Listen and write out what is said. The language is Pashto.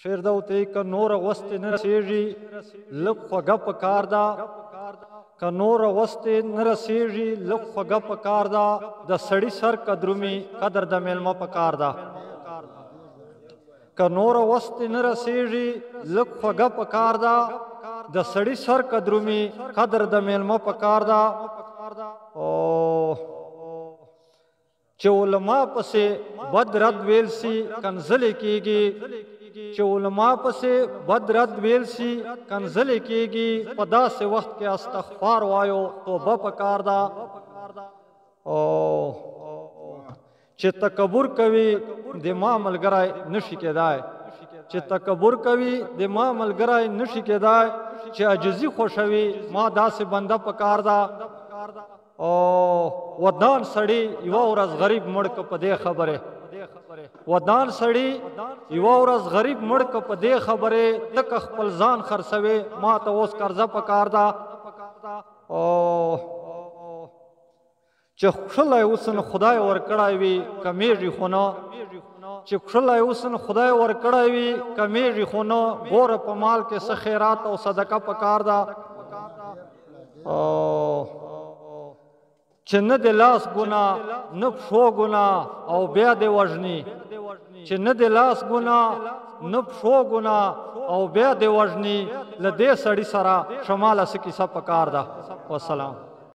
شعر دا ہوتے کہ نور غوست نرسیجی لگ خوگا پکار دا کہ نور غوست نرسیجی لگ خوگا پکار دا دا سڑی سر قدرمی قدر دا میلما پکار دا کہ نور غوست نرسیجی لگ خوگا پکار دا دا سڑی سر قدرمی قدر دا میلما پکار دا چه علماء پسے بد رد ویل سی کنزل کیگی چه علماء پسے بد رد ویل سی کنزل کیگی پدا سے وقت کے استغفار وایو توبہ پکار دا چه تکبر کوي دما ملګری نشي کېدای چې تکبر کوي دما ملګری نشي کېدای چې عجزي خوښوي ما داسې بنده پکار دا ودان سړی یوه ورځ غریب مړ که په دې خبرې ودان سړی یوه ورځ غریب مړ که په دې خبرې تکه خپل ځان خرڅوي ما ته اوس قرضه پکار دا چې خوشلی اوسن خدای ورکړی وي کمیږي خو نه چې خوشلی اوسن خدای ورکړی وي کمیږي خو نه ګوره په مال کې څه خیرات او صدقه پکار ده چې نه د لاس ګناه نه پښو ګناه او بیا دې وژني چې نه د لاس ګناه نه پښو ګناه او بیا دې وژني له دې سړي سره شماله څه کیسه پکار ده والسلام